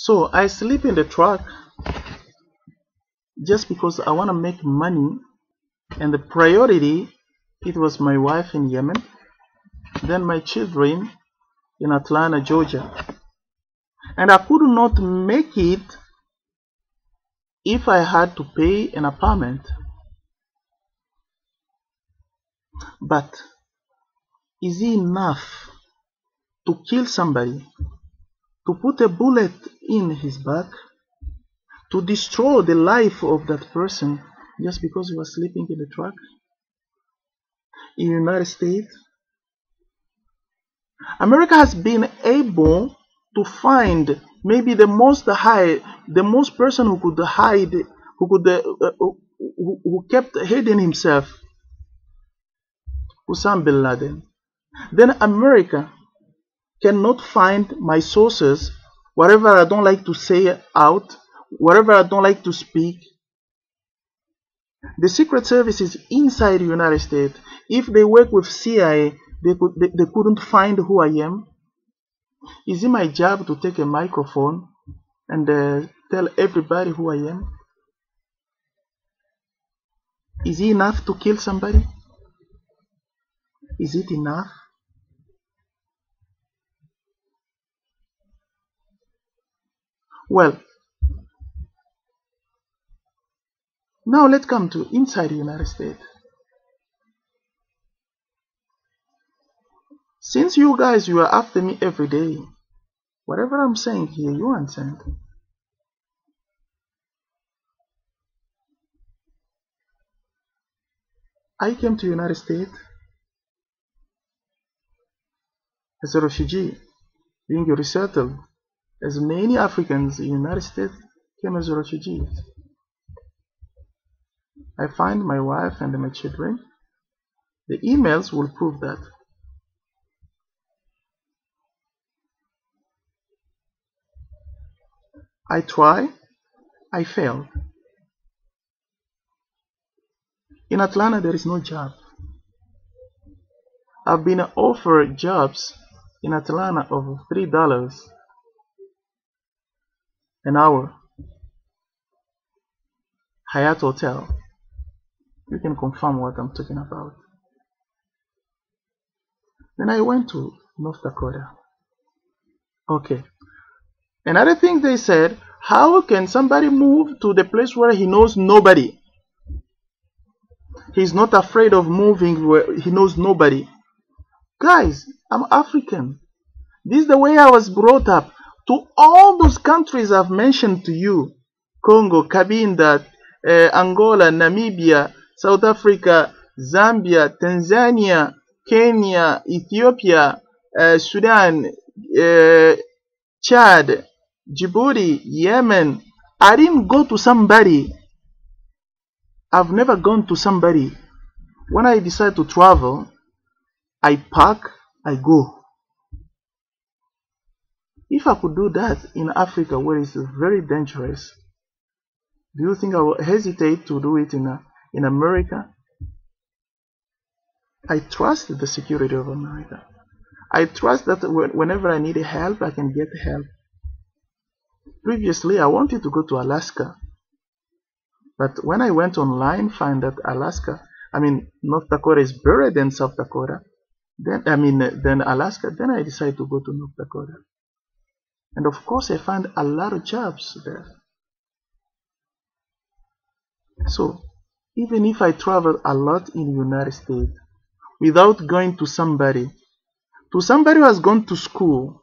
So I sleep in the truck just because I want to make money, and the priority, it was my wife in Yemen, then my children in Atlanta, Georgia. And I could not make it if I had to pay an apartment. But is it enough to kill somebody, to put a bullet in his back, to destroy the life of that person just because he was sleeping in the truck? In the United States, America has been able to find maybe the most person who could hide, who kept hiding himself, Osama bin Laden. Then America cannot find my sources, whatever I don't like to say out, whatever I don't like to speak. The Secret Service is inside the United States. If they work with CIA, they couldn't find who I am. Is it my job to take a microphone and tell everybody who I am? Is it enough to kill somebody? Is it enough? Well, now let's come to inside the United States. Since you guys, you are after me every day, whatever I'm saying here, you understand. I came to the United States as a refugee, being resettled, as many Africans in the United States came as refugees. I find my wife and my children. The emails will prove that. I try, I failed. In Atlanta, there is no job. I've been offered jobs in Atlanta of $3 an hour. Hyatt Hotel. You can confirm what I'm talking about. Then I went to North Dakota. Okay. Another thing they said, how can somebody move to the place where he knows nobody? He's not afraid of moving where he knows nobody. Guys, I'm African. This is the way I was brought up. To all those countries I've mentioned to you, Congo, Cabinda, Angola, Namibia, South Africa, Zambia, Tanzania, Kenya, Ethiopia, Sudan, Chad, Djibouti, Yemen. I didn't go to somebody. I've never gone to somebody. When I decide to travel, I pack, I go. If I could do that in Africa, where it's very dangerous, do you think I would hesitate to do it in America? I trust the security of America. I trust that whenever I need help, I can get help. Previously, I wanted to go to Alaska, but when I went online, find that North Dakota is better than South Dakota. Than Alaska. Then I decided to go to North Dakota, and of course, I found a lot of jobs there. So, even if I travel a lot in the United States without going to somebody who has gone to school,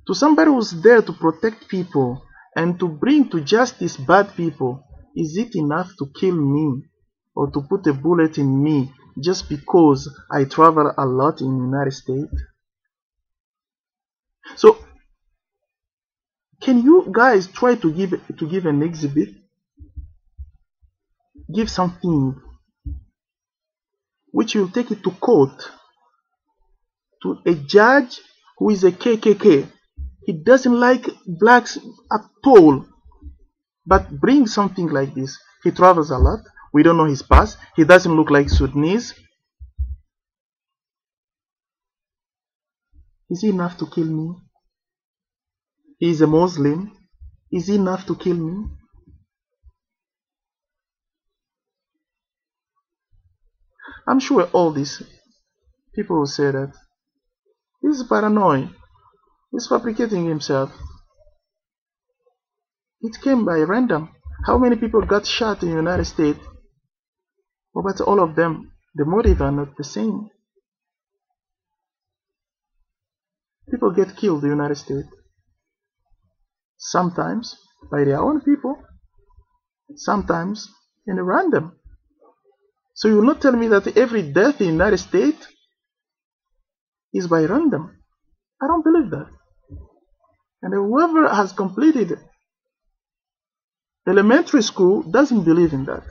to somebody who's there to protect people and to bring to justice bad people, is it enough to kill me or to put a bullet in me just because I travel a lot in the United States? So, can you guys try to give an exhibit? Give something which you'll take it to court, to a judge who is a KKK. He doesn't like blacks at all. But bring something like this. He travels a lot. We don't know his past. He doesn't look like Sudanese. Is it enough to kill me? He is a Muslim. Is he enough to kill me? I'm sure all these people will say that he's paranoid. He's fabricating himself. It came by random. How many people got shot in the United States? Oh, but all of them, the motive are not the same. People get killed in the United States. Sometimes by their own people, sometimes in a random. So you will not tell me that every death in the United States is by random. I don't believe that. And whoever has completed elementary school doesn't believe in that.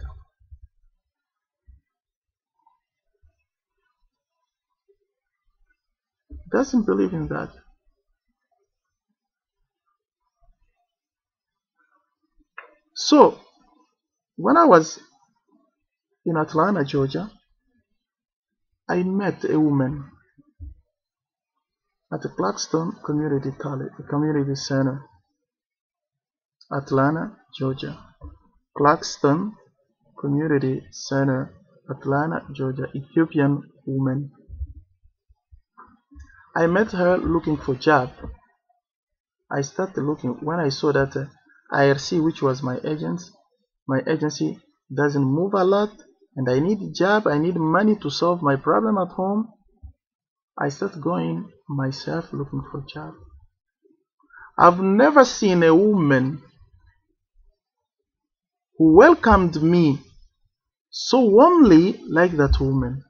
Doesn't believe in that. So when I was in Atlanta, Georgia, I met a woman at the Clarkston Community College, Community Center, Atlanta, Georgia. Clarkston Community Center, Atlanta, Georgia. Ethiopian woman. I met her looking for job. I started looking when I saw that IRC, which was my agency doesn't move a lot, and I need a job. I need money to solve my problem at home. I started going myself looking for a job. I've never seen a woman who welcomed me so warmly like that woman.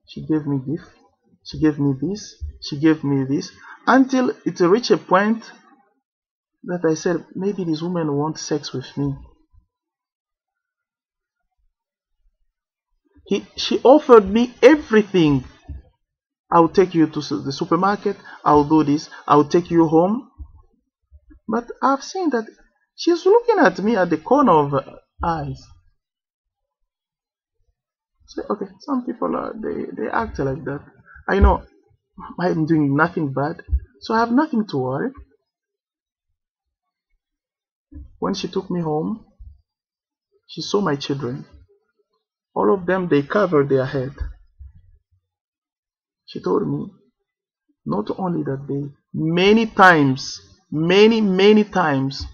She gave me gift. She gave me this. She gave me this until it reached a point that I said, maybe this woman wants sex with me. She offered me everything. I'll take you to the supermarket. I'll do this. I'll take you home. But I've seen that she's looking at me at the corner of her eyes. So, okay, some people they act like that. I know I'm doing nothing bad, so I have nothing to worry. When she took me home, she saw my children. All of them, they covered their head. She told me, not only that they, many times, many times,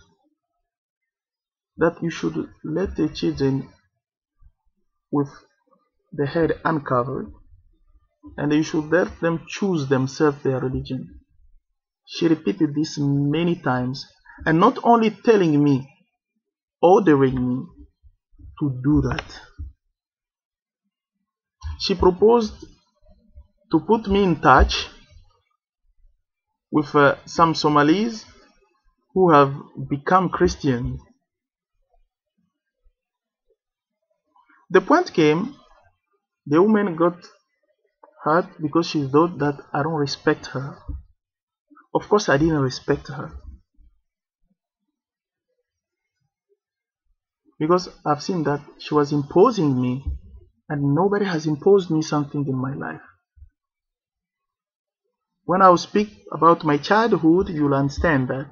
that you should let the children with the head uncovered, and you should let them choose themselves their religion. She repeated this many times, and not only telling me, ordering me to do that. She proposed to put me in touch with some Somalis who have become Christians. The point came, the woman got hurt because she thought that I don't respect her. Of course I didn't respect her, because I've seen that she was imposing me, and nobody has imposed me something in my life. When I will speak about my childhood, you'll understand that.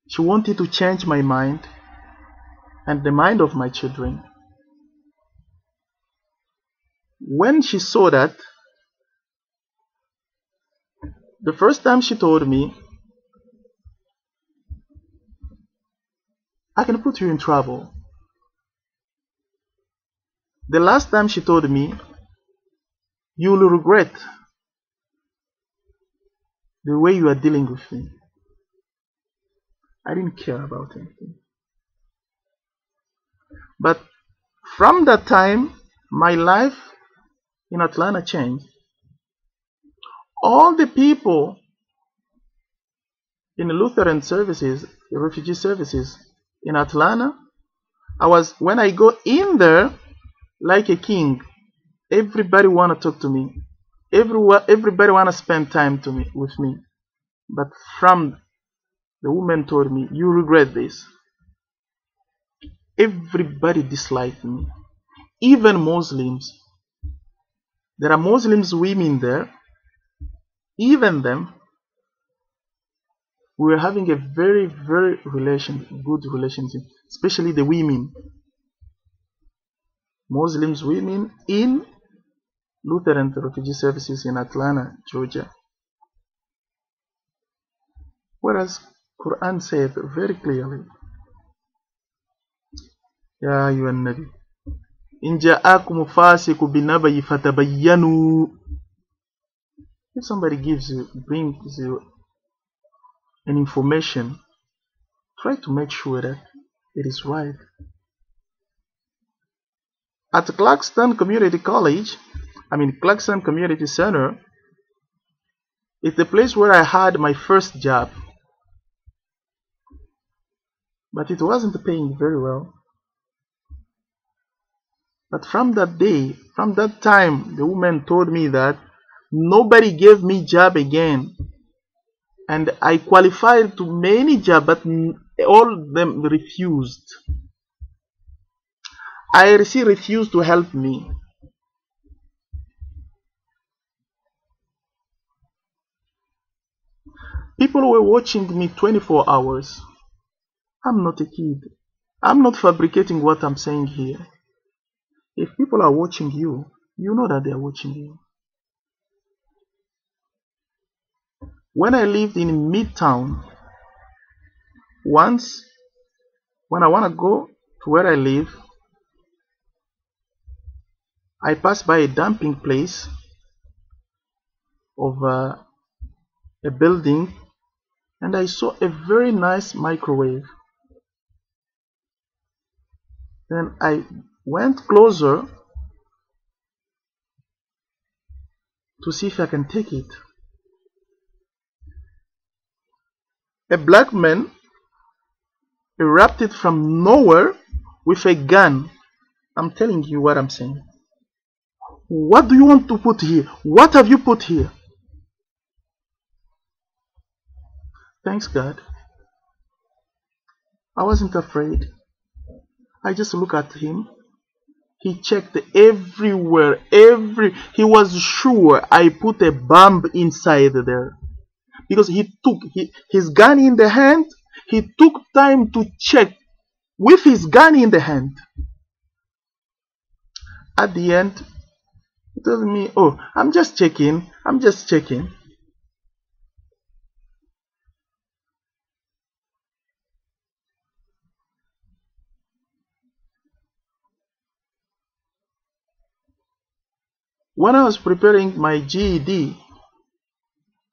She wanted to change my mind and the mind of my children. When she saw that, the first time she told me, I can put you in trouble. The last time she told me, you will regret the way you are dealing with me. I didn't care about anything. But from that time, my life in Atlanta changed. All the people in the Lutheran services, the refugee services in Atlanta, when I go in there like a king, everybody wanna talk to me. Everybody wanna spend time with me. But from the woman told me, you regret this. Everybody disliked me, even Muslims. There are Muslims women there. Even them, we were having a very, very good relationship, especially the women. Muslims women in Lutheran Refugee Services in Atlanta, Georgia. Whereas Quran said very clearly, Ya ayyuhan nabi, in ja'akum fasiqu binabayi fatabayyanu. If somebody brings you an information, try to make sure that it is right. At Clarkston Community Center, it's the place where I had my first job. But it wasn't paying very well. But from that time, the woman told me that nobody gave me job again. And I qualified to many jobs, but all of them refused. IRC refused to help me. People were watching me 24 hours. I'm not a kid. I'm not fabricating what I'm saying here. If people are watching you, you know that they are watching you. When I lived in Midtown, once, when I want to go to where I live, I passed by a dumping place of a building, and I saw a very nice microwave. Then I went closer to see if I can take it. A black man erupted from nowhere with a gun. I'm telling you what I'm saying. What do you want to put here? What have you put here? Thanks God, I wasn't afraid. I just looked at him. He checked everywhere. He was sure I put a bomb inside there. Because he took his gun in the hand. He took time to check with his gun in the hand. At the end, he told me, "Oh, I'm just checking. I'm just checking." When I was preparing my GED,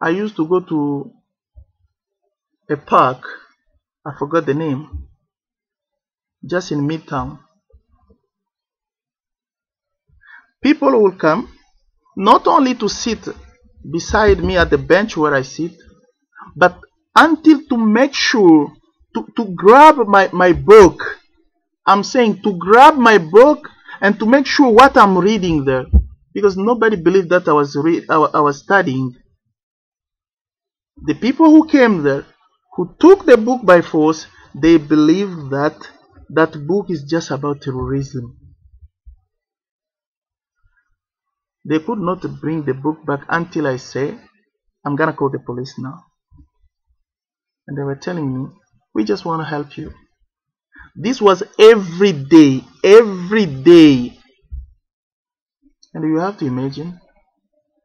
I used to go to a park. I forgot the name. Just in Midtown. People will come not only to sit beside me at the bench where I sit, but until to make sure to grab my book. I'm saying to grab my book and to make sure what I'm reading there, because nobody believed that I was studying. The people who came there, who took the book by force, they believed that that book is just about terrorism. They could not bring the book back until I say, "I'm gonna call the police now." And they were telling me, "We just want to help you." This was every day, every day. And you have to imagine,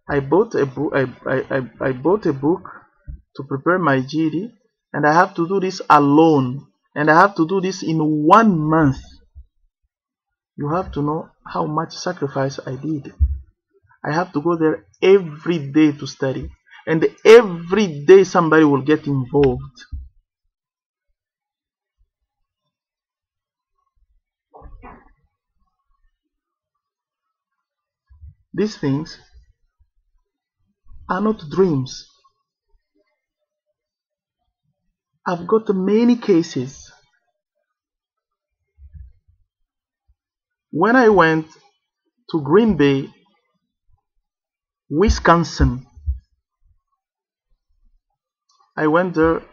I bought a book. I bought a book to prepare my GED, and I have to do this alone, and I have to do this in 1 month. You have to know how much sacrifice I did. I have to go there every day to study, and every day somebody will get involved. These things are not dreams. I've got many cases. When I went to Green Bay, Wisconsin, I went there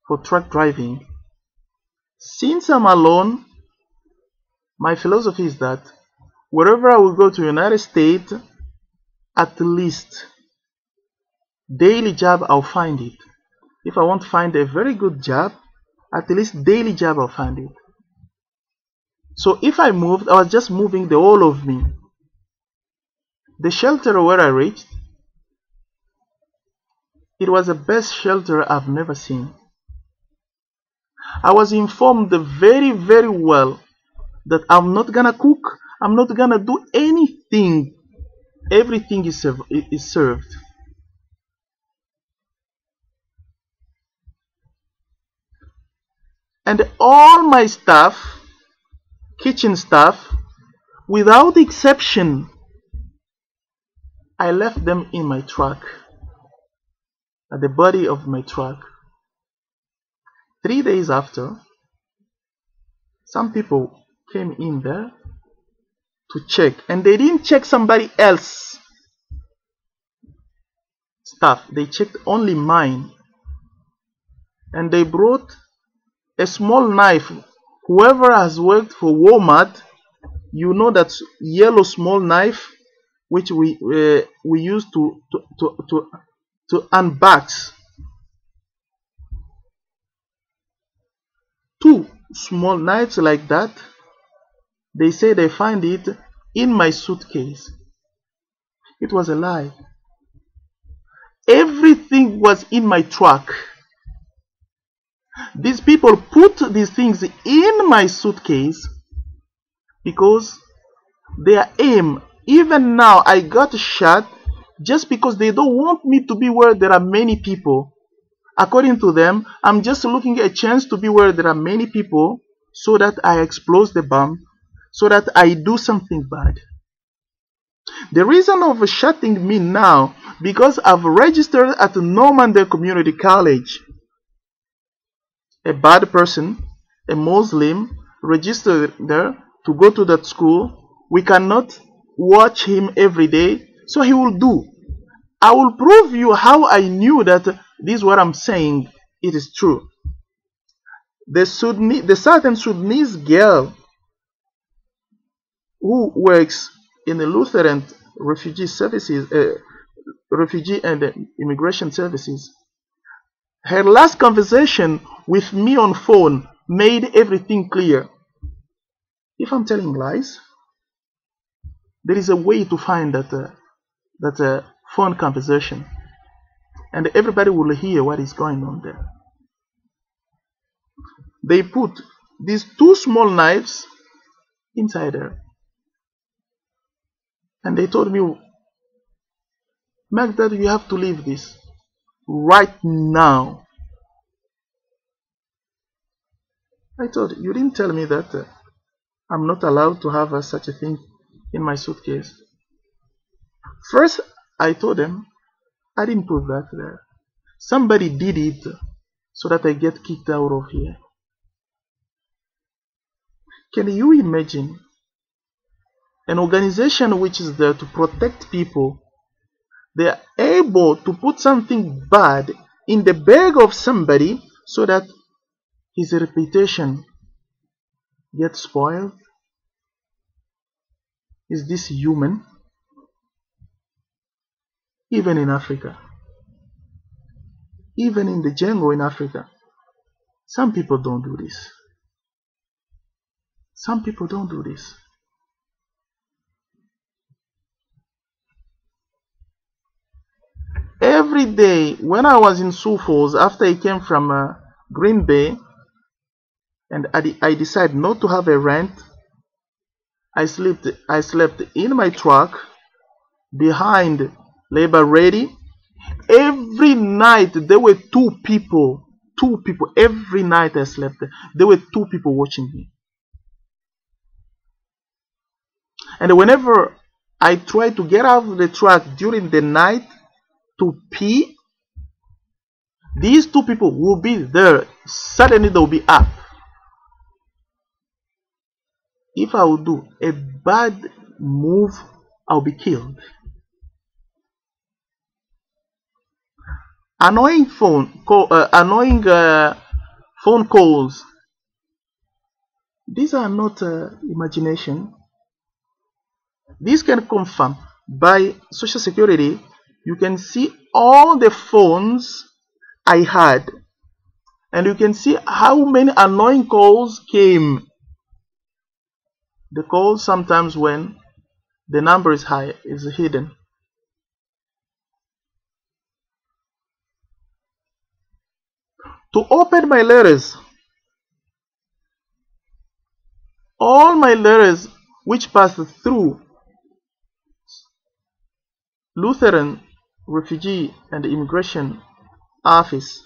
for truck driving. Since I'm alone, my philosophy is that wherever I will go to United States, at least daily job, I'll find it. If I want to find a very good job, at least daily job, I'll find it. So if I moved, I was just moving the whole of me. The shelter where I reached, it was the best shelter I've never seen. I was informed very, very well that I'm not gonna cook, I'm not gonna do anything. Everything is served. And all my staff, kitchen staff, without exception, I left them in my truck, at the body of my truck. 3 days after, some people came in there to check, and they didn't check somebody else's stuff, they checked only mine. And they brought a small knife. Whoever has worked for Walmart, you know that yellow small knife which we use to unbox. 2 small knives like that. They say they find it in my suitcase. It was a lie. Everything was in my truck. These people put these things in my suitcase because their aim, even now I got shot just because they don't want me to be where there are many people. According to them, I'm just looking at a chance to be where there are many people so that I explode the bomb, so that I do something bad. The reason of shutting me now, because I've registered at Normandy Community College. A bad person, a Muslim, registered there to go to that school. We cannot watch him every day, so he will do. I will prove you how I knew that this is what I'm saying, it is true. The Southern Sudanese girl who works in the Lutheran refugee services, refugee and immigration services, her last conversation with me on phone made everything clear. If I'm telling lies, there is a way to find that phone conversation, and everybody will hear what is going on there. They put these 2 small knives inside her, and they told me, Magda, you have to leave this right now. I told you didn't tell me that I'm not allowed to have such a thing in my suitcase. First, I told them I didn't put that there. Somebody did it so that I get kicked out of here. Can you imagine an organization which is there to protect people? They are able to put something bad in the bag of somebody so that his reputation gets spoiled? Is this human? Even in Africa, even in the jungle in Africa, some people don't do this. Some people don't do this. Every day when I was in Sioux Falls, after I came from Green Bay, and I decided not to have a rent, I slept in my truck behind Labor Ready. Every night there were 2 people. 2 people. Every night I slept there were 2 people watching me. And whenever I try to get out of the truck during the night to pee, these 2 people will be there. Suddenly they'll be up. If I will do a bad move, I'll be killed. Annoying phone calls. These are not imagination. These can confirm. by Social Security, you can see all the phones I had, and you can see how many annoying calls came. The calls sometimes when the number is high is hidden. To open my letters, all my letters which passed through Lutheran Refugee and Immigration Office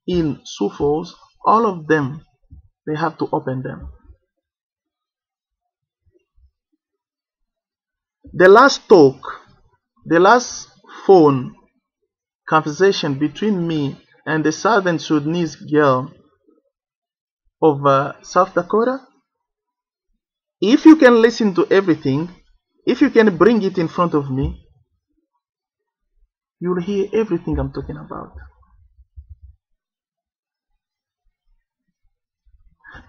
in Sioux Falls, all of them, they have to open them. The last talk, the last phone conversation between me and the Southern Sudanese girl of South Dakota, if you can listen to everything, if you can bring it in front of me, you'll hear everything I'm talking about.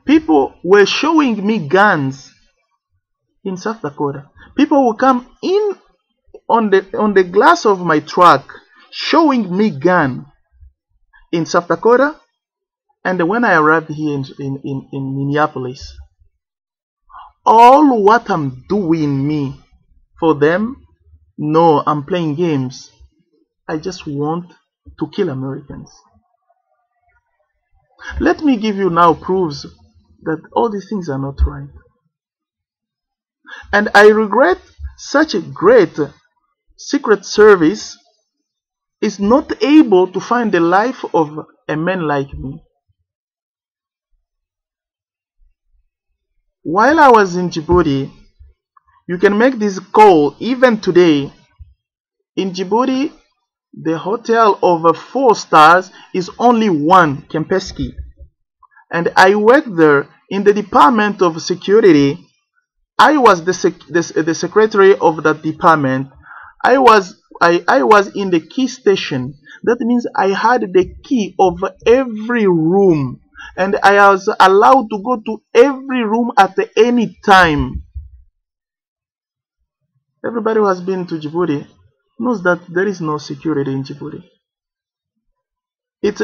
People were showing me guns in South Dakota. People will come in on the glass of my truck showing me gun in South Dakota, and when I arrived here in Minneapolis, all what I'm doing me for them, no, I'm playing games. I just want to kill Americans. Let me give you now proofs that all these things are not right. And I regret such a great Secret Service is not able to find the life of a man like me. While I was in Djibouti, you can make this call even today. In Djibouti, the hotel over 4 stars is only one, Kempinski. And I worked there in the Department of Security. I was the secretary of that department. I was in the key station. That means I had the key of every room, and I was allowed to go to every room at any time. Everybody who has been to Djibouti knows that there is no security in Djibouti. It's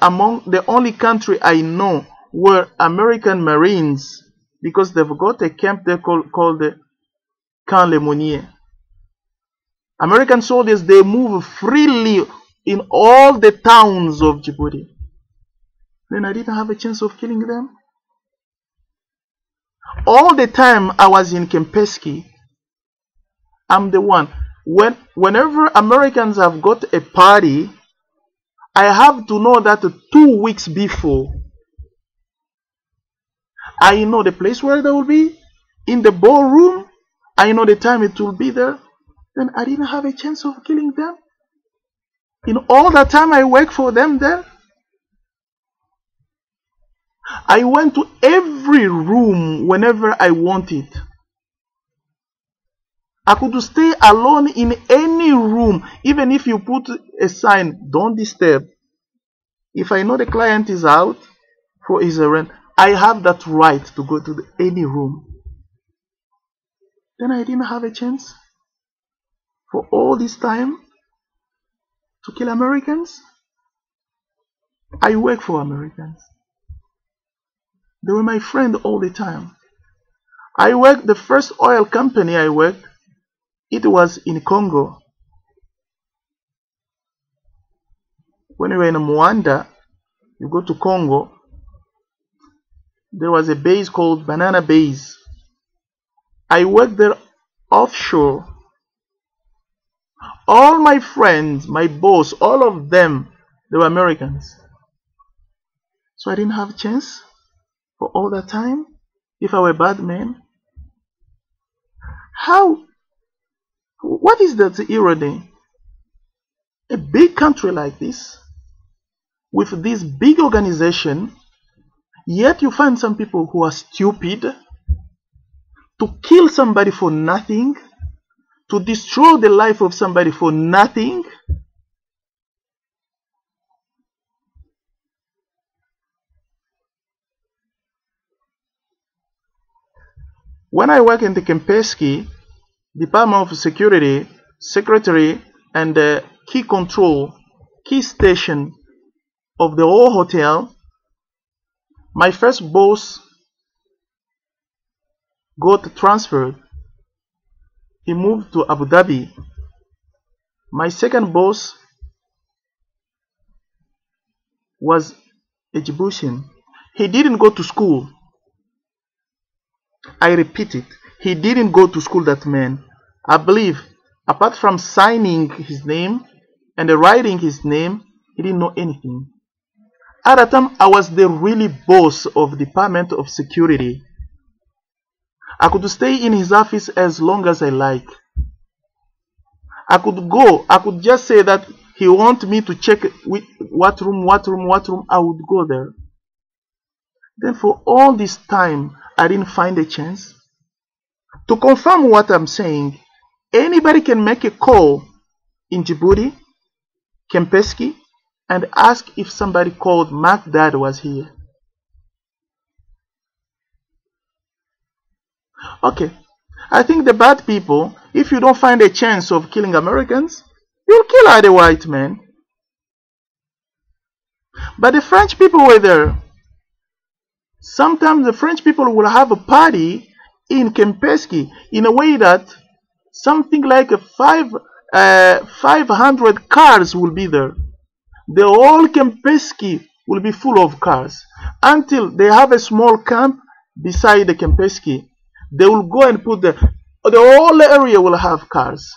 among the only country I know where American Marines, because they've got a camp there called the Camp Lemonnier. American soldiers, they move freely in all the towns of Djibouti. Then I didn't have a chance of killing them. All the time I was in Kempinski, I'm the one. Whenever Americans have got a party, I have to know that 2 weeks before. I know the place where they will be, in the ballroom. I know the time it will be there. Then I didn't have a chance of killing them. In all that time I worked for them there, I went to every room whenever I wanted. I could stay alone in any room, even if you put a sign, don't disturb. If I know the client is out for his errand, I have that right to go to any room. Then I didn't have a chance for all this time to kill Americans. I work for Americans. They were my friend all the time. I worked, the first oil company I worked, it was in Congo. When we were in Mwanda, you go to Congo, there was a base called Banana Base. I worked there offshore. All my friends, my boss, all of them, they were Americans. So I didn't have a chance for all that time if I were a bad man. How? What is that irony? A big country like this, with this big organization, yet you find some people who are stupid, to kill somebody for nothing, to destroy the life of somebody for nothing. When I work in the Kempinski, Department of Security, secretary, and the key control, key station of the whole hotel. My first boss got transferred. He moved to Abu Dhabi. My second boss was a Djiboutian. He didn't go to school. I repeat it. He didn't go to school, that man. I believe, apart from signing his name and writing his name, he didn't know anything. At that time, I was the really boss of Department of Security. I could stay in his office as long as I like. I could go. I could just say that he wants me to check what room. I would go there. Then for all this time, I didn't find a chance. To confirm what I'm saying, anybody can make a call in Djibouti, Kempinski, and ask if somebody called Magdad was here. Okay, I think the bad people, if you don't find a chance of killing Americans, you'll kill other white men. But the French people were there. Sometimes the French people will have a party in Kempinski in a way that something like 500 cars will be there. The whole Kempinski will be full of cars until they have a small camp beside the Kempinski. They will go and put the whole area will have cars.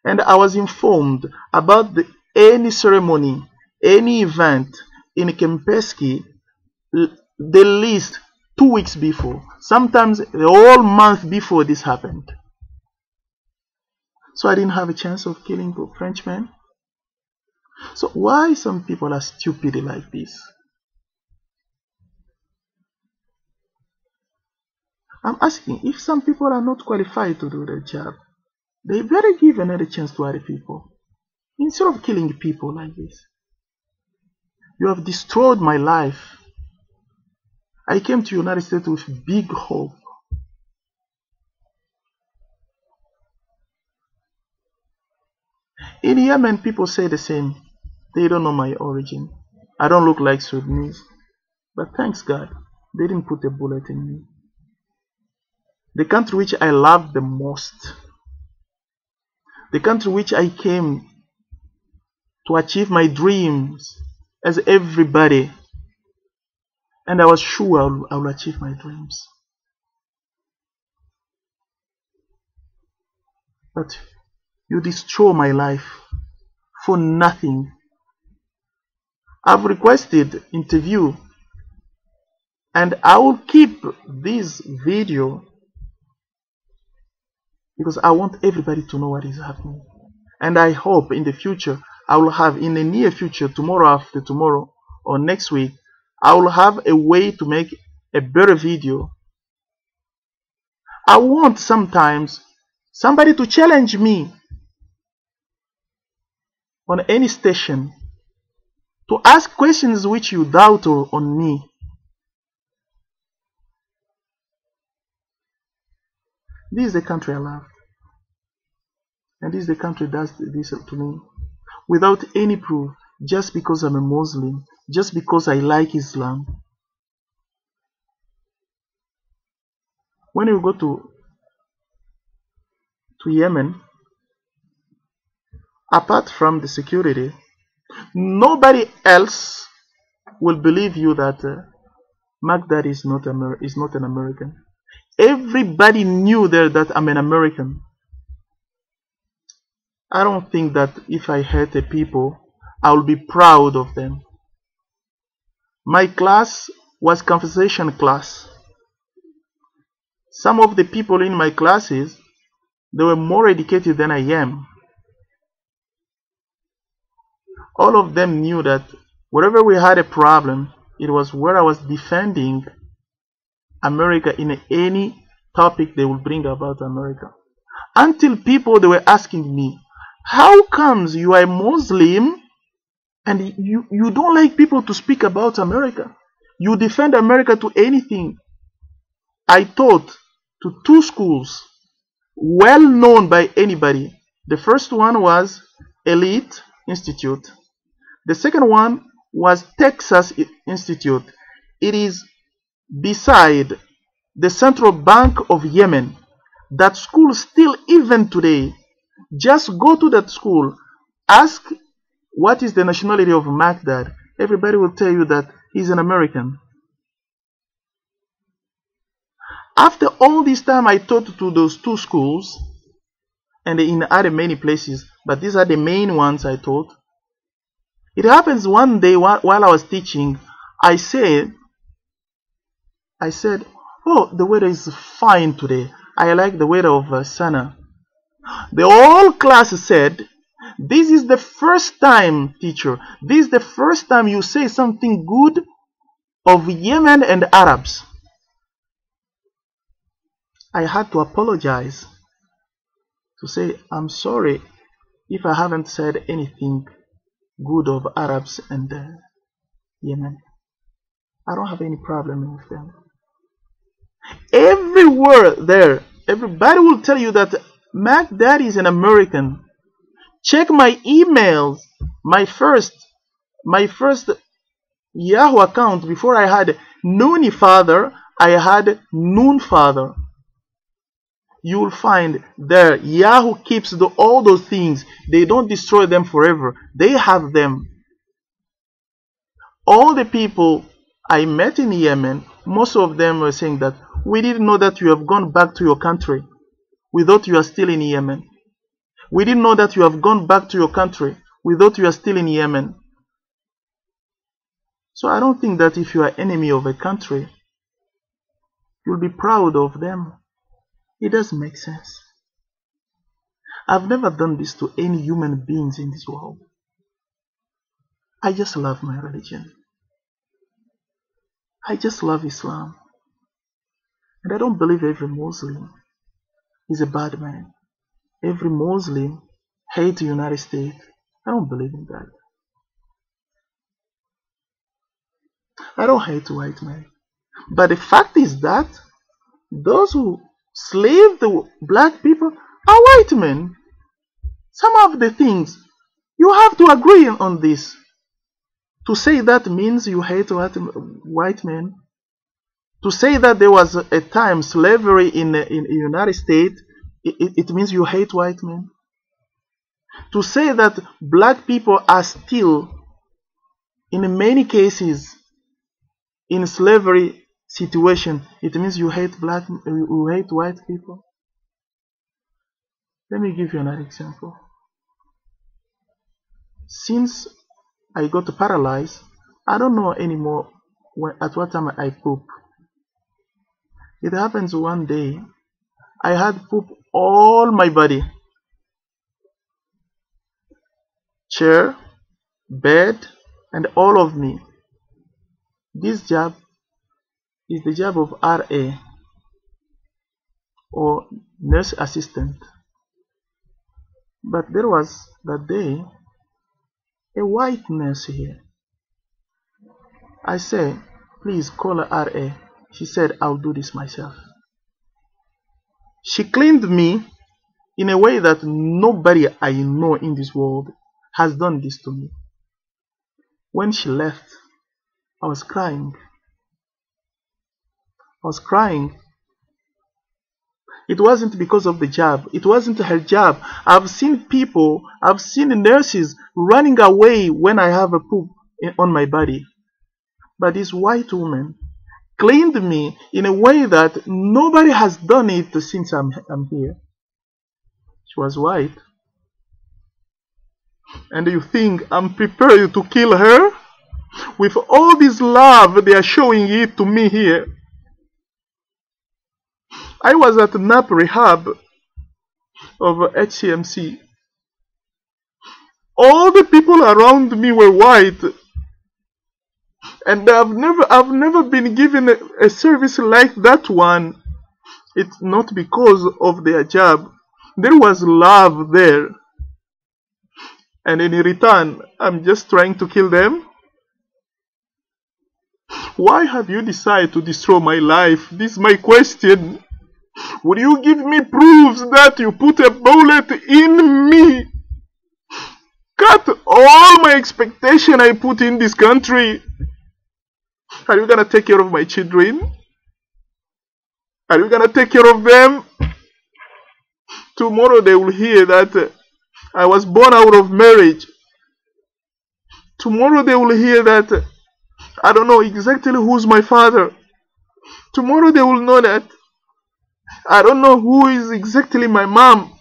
And I was informed about any ceremony, any event in Kempinski the least 2 weeks before, sometimes the whole month before this happened. So I didn't have a chance of killing the Frenchmen. So why some people are stupid like this? I'm asking, if some people are not qualified to do their job, they better give another chance to other people. Instead of killing people like this. You have destroyed my life. I came to the United States with big hope. In Yemen, people say the same. They don't know my origin. I don't look like Sudanese. But thanks God, they didn't put a bullet in me. The country which I love the most, the country which I came to achieve my dreams as everybody, and I was sure I will achieve my dreams. But you destroy my life for nothing. I've requested interview, and I will keep this video because I want everybody to know what is happening. And I hope in the future, I will have, in the near future, tomorrow after tomorrow or next week, I will have a way to make a better video. I want sometimes somebody to challenge me on any station, to ask questions which you doubt on me. This is the country I love. And this is the country that does this to me. Without any proof, just because I'm a Muslim, just because I like Islam. When you go to Yemen, apart from the security, nobody else will believe you that Magdad is not an American. Everybody knew there that I'm an American. I don't think that if I hurt the people, I will be proud of them. My class was conversation class. Some of the people in my classes, they were more educated than I am. All of them knew that wherever we had a problem, it was where I was defending America in any topic they would bring about America. Until people, they were asking me, how comes you are a Muslim and you don't like people to speak about America? You defend America to anything. I taught to 2 schools. well known by anybody. The first one was Elite Institute. The second one was Texas Institute. It is beside the Central Bank of Yemen. That school still, even today, just go to that school, ask what is the nationality of Magdad. Everybody will tell you that he's an American. After all this time I taught to those two schools, and in other many places, but these are the main ones I taught. It happens one day while I was teaching, I said, oh, the weather is fine today. I like the weather of Sana. The whole class said, this is the first time, teacher, this is the first time you say something good of Yemen and Arabs. I had to apologize, to say, I'm sorry if I haven't said anything good of Arabs and Yemen. I don't have any problem with them. Everywhere there, everybody will tell you that Magdad is an American. Check my emails, my first Yahoo account. Before I had Nooni Father, I had Noon Father. You will find there Yahoo keeps all those things. They don't destroy them forever. They have them. All the people I met in Yemen, most of them were saying that we didn't know that you have gone back to your country. We thought you are still in Yemen. We didn't know that you have gone back to your country. We thought you are still in Yemen. So I don't think that if you are enemy of a country, you'll be proud of them. It doesn't make sense. I've never done this to any human beings in this world. I just love my religion. I just love Islam. And I don't believe every Muslim is a bad man. Every Muslim hates the United States. I don't believe in that. I don't hate white men. But the fact is that those who slave the black people are white men. Some of the things, you have to agree on this. To say that means you hate white men. To say that there was a time slavery in the United States, it means you hate white men. To say that black people are still, in many cases, in slavery situation, it means you hate white people. Let me give you another example. Since I got paralyzed, I don't know anymore at what time I poop. It happens one day, I had poop all my body. Chair, bed, and all of me. This job is the job of RA, or nurse assistant. But there was that day a white nurse here. I said, please call her RA. She said, I'll do this myself. She cleaned me in a way that nobody I know in this world has done this to me. When she left, I was crying. I was crying. It wasn't because of the job. It wasn't her job. I've seen people, I've seen nurses running away when I have a poop on my body. But this white woman cleaned me in a way that nobody has done it since I'm here. She was white. And you think I'm prepared to kill her? With all this love they are showing it to me here. I was at NAP rehab of HCMC. All the people around me were white. And I've never been given a service like that one. It's not because of their job. There was love there. And in return, I'm just trying to kill them. Why have you decided to destroy my life? This is my question. Will you give me proofs that you put a bullet in me? Cut all my expectation I put in this country. Are you gonna take care of my children? Are you gonna take care of them? Tomorrow they will hear that I was born out of marriage. Tomorrow they will hear that I don't know exactly who's my father. Tomorrow they will know that I don't know who is exactly my mom.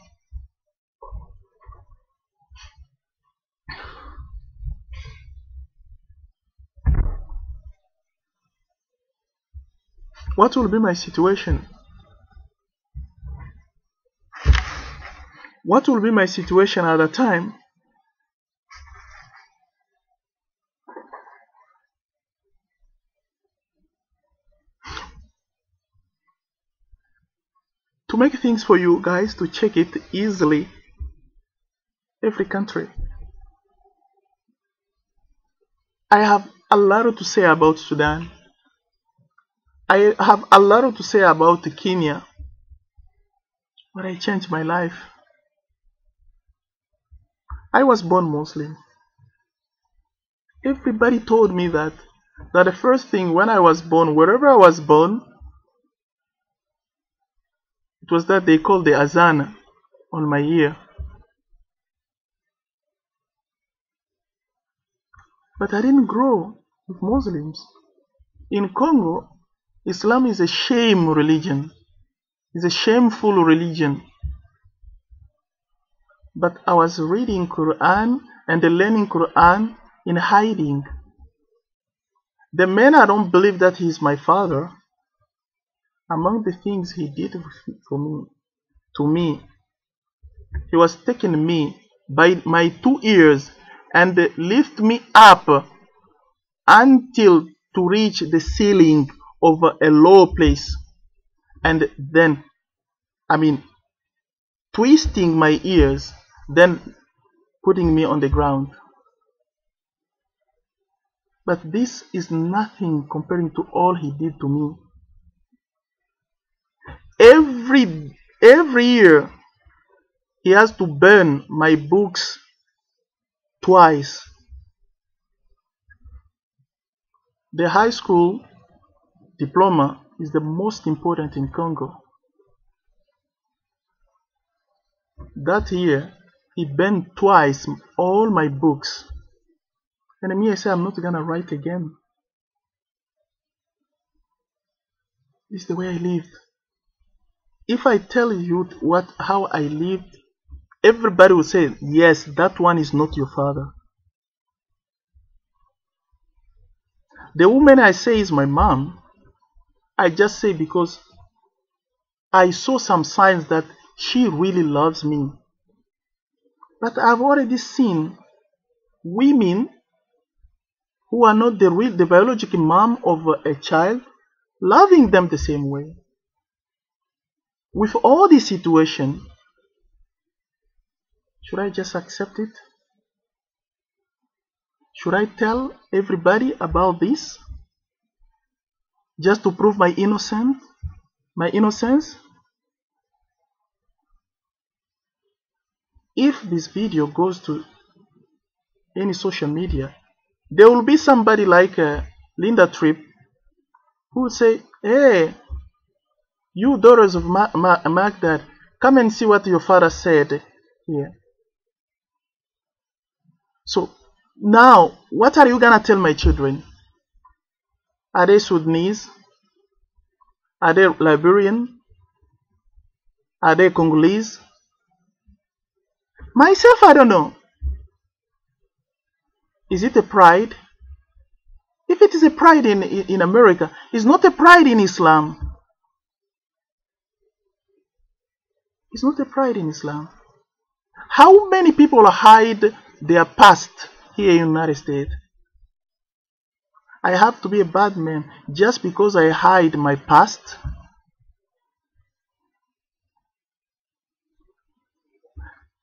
What will be my situation? What will be my situation at the time? To make things for you guys to check it easily, every country. I have a lot to say about Sudan. I have a lot to say about Kenya, but I changed my life. I was born Muslim. Everybody told me that the first thing when I was born, wherever I was born, it was that they called the azan on my ear. But I didn't grow with Muslims. In Congo, Islam is a shame religion. It's a shameful religion. But I was reading Quran and learning Quran in hiding. The man, I don't believe that he is my father. Among the things he did to me, he was taking me by my 2 ears and lift me up until to reach the ceiling of a low place, and then twisting my ears, then putting me on the ground. But this is nothing comparing to all he did to me. Every year he has to burn my books twice. The high school diploma is the most important in Congo. That year he burned twice all my books. And me, I say I'm not gonna write again. This is the way I lived. If I tell you how I lived, everybody will say, yes, that one is not your father. The woman I say is my mom, I just say because I saw some signs that she really loves me. But I've already seen women who are not the biological mom of a child loving them the same way. With all this situation, should I just accept it? Should I tell everybody about this just to prove my innocence? If this video goes to any social media, there will be somebody like Linda Tripp who will say, hey, you daughters of Magdad, come and see what your father said here. So now, what are you gonna tell my children? Are they Sudanese? Are they Liberian? Are they Congolese? Myself, I don't know. Is it a pride? If it is a pride in America, it's not a pride in Islam. It's not a pride in Islam. How many people hide their past here in the United States? I have to be a bad man just because I hide my past?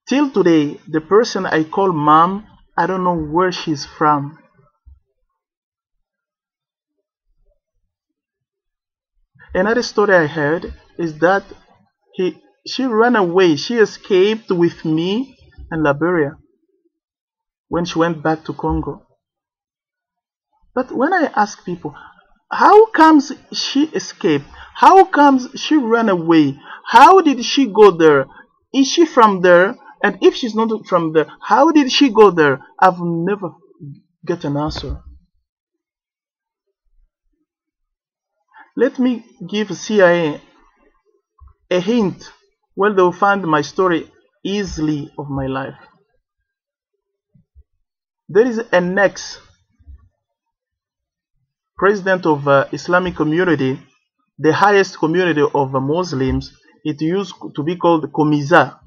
Till today, the person I call mom, I don't know where she's from. Another story I heard is that She ran away. She escaped with me in Liberia when she went back to Congo. But when I ask people, how comes she escaped? How comes she ran away? How did she go there? Is she from there? And if she's not from there, how did she go there? I've never get an answer. Let me give CIA a hint where they'll find my story easily of my life. There is an ex-president of Islamic community, the highest community of Muslims. It used to be called Komiza.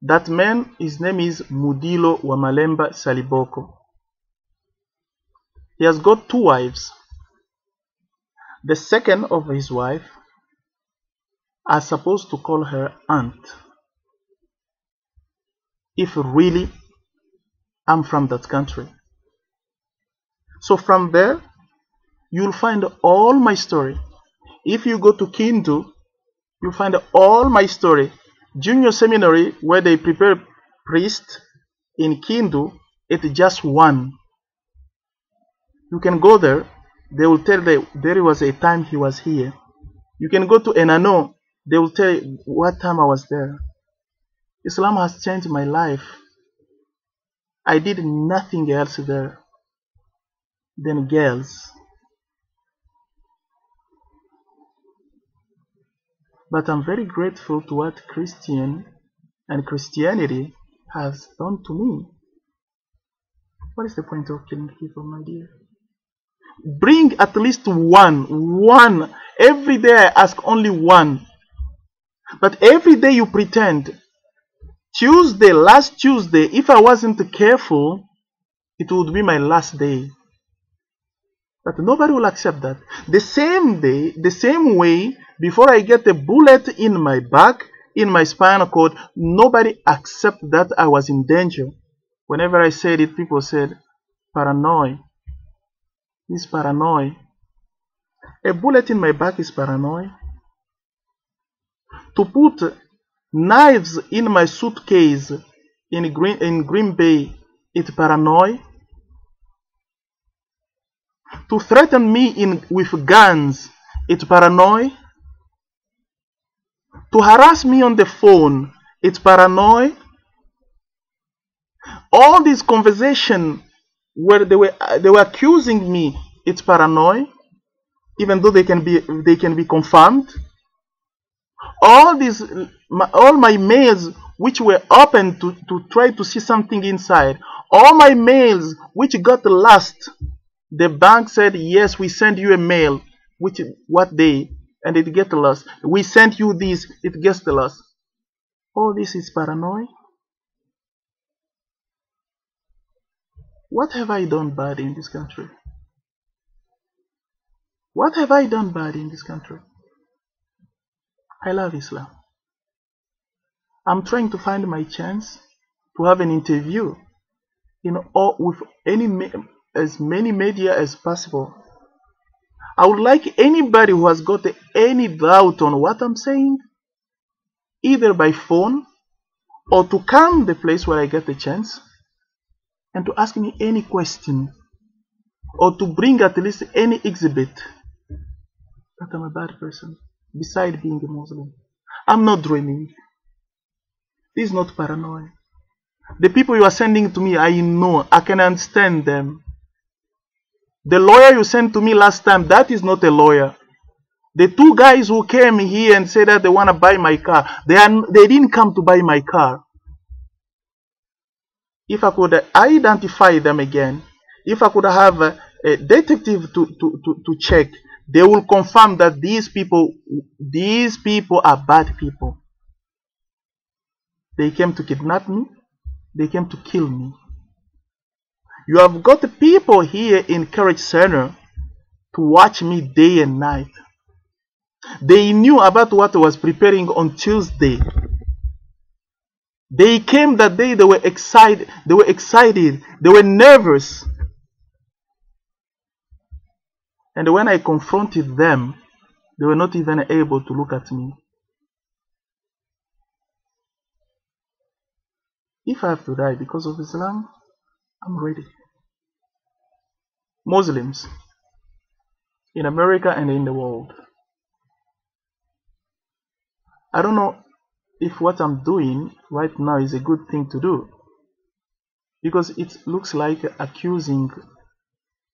That man, his name is Mudilo Wamalemba Saliboko. He has got 2 wives. The second of his wife are supposed to call her aunt. If really I'm from that country. So from there, you'll find all my story. If you go to Kindu, you'll find all my story. Junior seminary where they prepare priests in Kindu, it's just one. You can go there, they will tell you there was a time he was here. You can go to Enano, they will tell you what time I was there. Islam has changed my life. I did nothing else there than girls. But I'm very grateful to what Christianity has done to me. What is the point of killing people, my dear? Bring at least one. Every day I ask only one. But every day you pretend. Last Tuesday, if I wasn't careful, it would be my last day. But nobody will accept that. The same day, the same way, before I get a bullet in my back, in my spinal cord, nobody accept that I was in danger. Whenever I said it, people said, paranoid. He's paranoid. A bullet in my back is paranoid. To put knives in my suitcase in Green Bay, it's paranoid. To threaten me with guns, it's paranoid. To harass me on the phone, it's paranoid. All these conversations where they were accusing me, it's paranoid, even though they can be confirmed. All my mails which were open to try to see something inside, all my mails which got lost, the bank said, yes, we send you a mail, what day, and it gets lost. We sent you this, it gets lost. All this is paranoia. What have I done bad in this country? What have I done bad in this country? I love Islam. I'm trying to find my chance to have an interview with as many media as possible. I would like anybody who has got any doubt on what I'm saying, either by phone or to come the place where I get the chance and to ask me any question or to bring at least any exhibit that I'm a bad person, besides being a Muslim. I'm not dreaming. This is not paranoia. The people you are sending to me, I know, I can understand them. The lawyer you sent to me last time, that is not a lawyer. The 2 guys who came here and said that they want to buy my car, they didn't come to buy my car. If I could identify them again, if I could have a detective to check, they will confirm that these people are bad people. They came to kidnap me. They came to kill me. You have got people here in Courage Center to watch me day and night. They knew about what I was preparing on Tuesday. They came that day, they were excited, they were nervous. And when I confronted them, they were not even able to look at me. If I have to die because of Islam, I'm ready. Muslims in America and in the world, I don't know if what I'm doing right now is a good thing to do, because it looks like accusing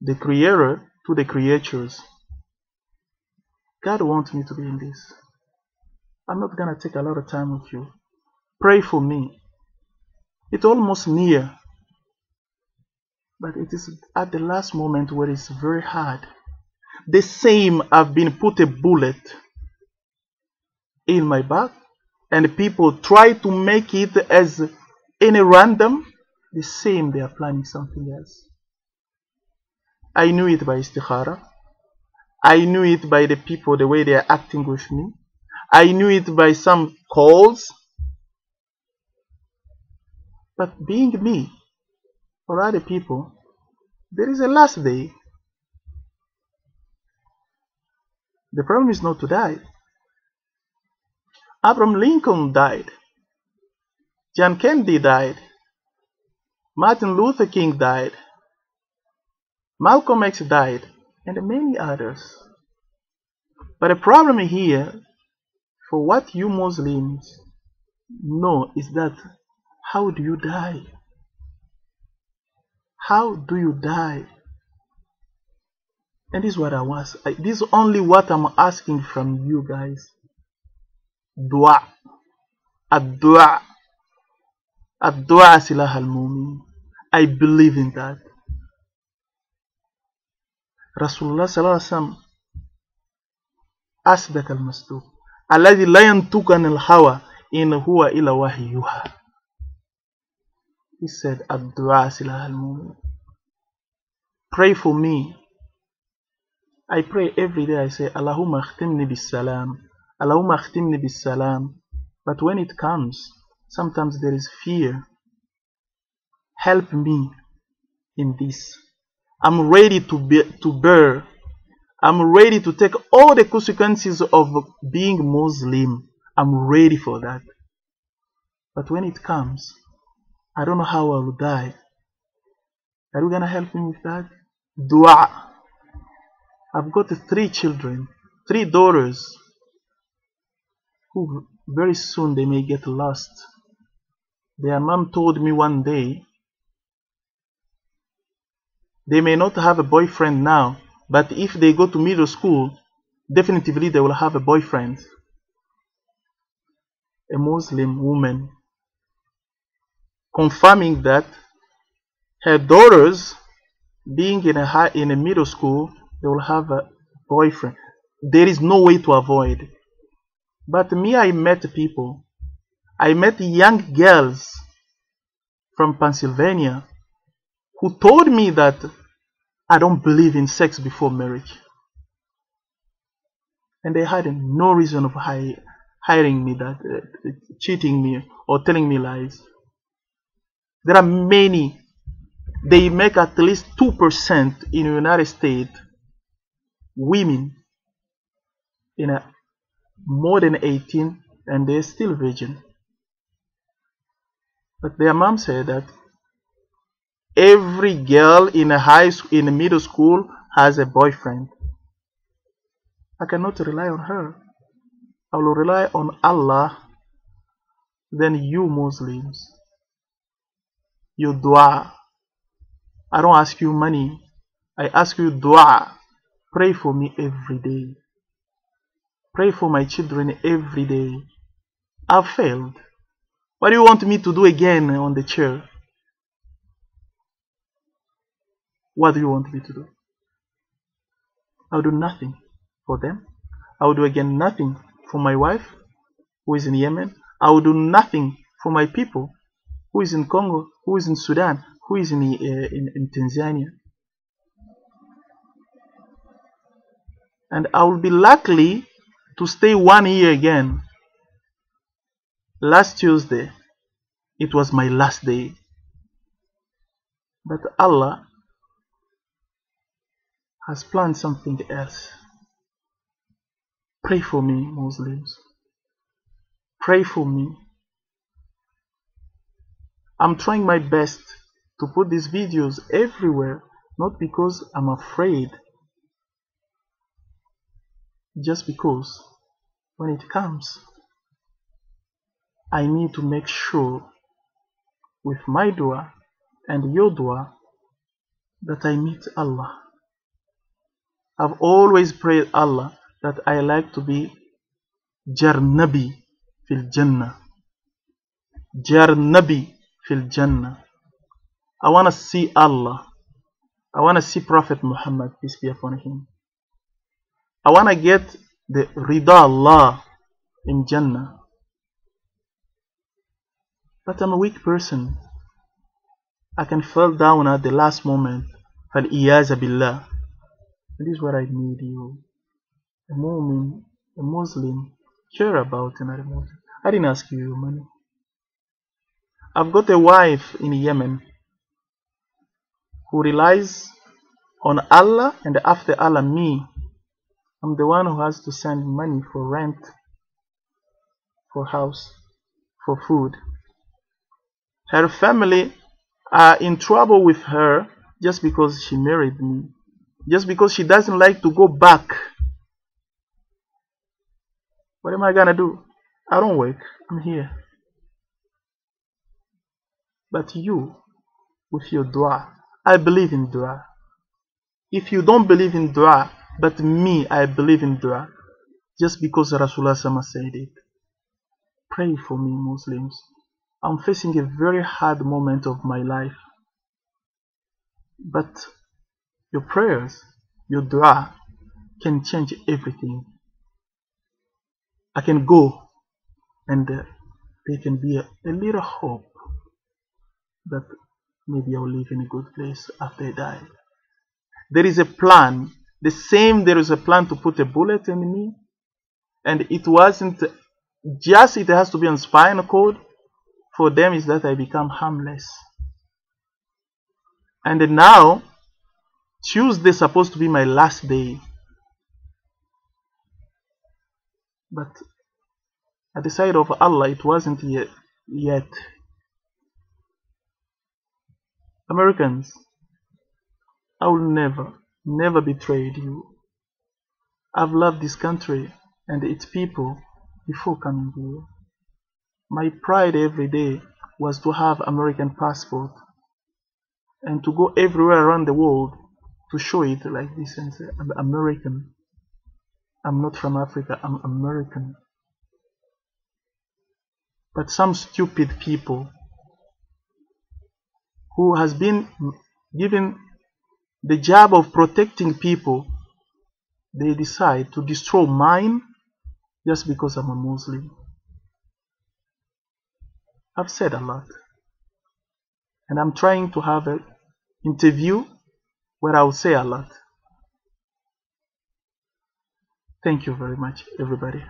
the creator to the creatures. God wants me to be in this. I'm not gonna take a lot of time with you. Pray for me. It's almost near, but it is at the last moment where it's very hard. The same, I've been put a bullet in my back, and people try to make it as any random. The same, they are planning something else. I knew it by istikhara. I knew it by the people, the way they are acting with me. I knew it by some calls. But being me, for other people, there is a last day. The problem is not to die. Abraham Lincoln died. John Kennedy died. Martin Luther King died. Malcolm X died. And many others. But the problem here, for what you Muslims know, is that how do you die? How do you die? And this is what I was. This is only what I'm asking from you guys. Dua. Ad-dua. Ad-dua silah al-mumin. I believe in that. Rasulullah sallallahu alaihi wasallam asdak al-masduq. Alladhi la yantuku anil hawa in huwa illa wahyuha. He said, ad-dua silah al-mumin. Pray for me. I pray every day. I say, Allahumma akhtimni bis salam. Allahumma akhtimni bis salam. But when it comes, sometimes there is fear. Help me in this. I'm ready to bear. I'm ready to take all the consequences of being Muslim. I'm ready for that. But when it comes, I don't know how I will die. Are you gonna help me with that? Dua. I've got 3 children, 3 daughters, who very soon they may get lost. Their mom told me one day, they may not have a boyfriend now, but if they go to middle school, definitely they will have a boyfriend. A Muslim woman, confirming that her daughters, being in a middle school, they will have a boyfriend. There is no way to avoid. But me, I met people. I met young girls from Pennsylvania who told me that I don't believe in sex before marriage. And they had no reason of hiring me, that cheating me or telling me lies. There are many. They make at least 2% in the United States women in a more than 18, and they're still virgin. But their mom said that every girl in a middle school has a boyfriend. I cannot rely on her. I will rely on Allah. Then you Muslims, you dua. I don't ask you money. I ask you dua. Pray for me every day. Pray for my children every day. I've failed. What do you want me to do again on the chair? What do you want me to do? I'll do nothing for them. I will do again nothing for my wife who is in Yemen. I will do nothing for my people who is in Congo, who is in Sudan, who is in Tanzania. And I will be lucky to stay 1 year again. Last Tuesday, it was my last day. But Allah has planned something else. Pray for me, Muslims. Pray for me. I'm trying my best to put these videos everywhere, not because I'm afraid, just because when it comes, I need to make sure with my dua and your dua that I meet Allah. I've always prayed Allah that I like to be Jarnabi fil Jannah. Jarnabi fil Jannah. I want to see Allah. I want to see Prophet Muhammad, peace be upon him. I want to get the Rida Allah in Jannah. But I'm a weak person. I can fall down at the last moment. Fal-iyaza billah. This is what I need you, a mu'min, a Muslim, care about another Muslim. I didn't ask you your money. I've got a wife in Yemen who relies on Allah, and after Allah, me. I'm the one who has to send money for rent, for house, for food. Her family are in trouble with her just because she married me, just because she doesn't like to go back. What am I gonna do? I don't work, I'm here. But you, with your dua, I believe in dua. If you don't believe in dua, but me, I believe in dua, just because Rasulullah Sama said it. Pray for me, Muslims. I'm facing a very hard moment of my life. But your prayers, your dua, can change everything. I can go, and there can be a little hope that maybe I'll live in a good place after I die. There is a plan. The same, there is a plan to put a bullet in me, and it wasn't just it has to be on spinal cord. For them is that I become harmless. And now Tuesday is supposed to be my last day, but at the side of Allah it wasn't yet. Americans, I will never betray you. I've loved this country and its people before coming here. My pride every day was to have American passport and to go everywhere around the world to show it like this and say, I'm American. I'm not from Africa, I'm American. But some stupid people who has been given the job of protecting people, they decide to destroy mine just because I'm a Muslim. I've said a lot, and I'm trying to have an interview where I'll say a lot. Thank you very much, everybody.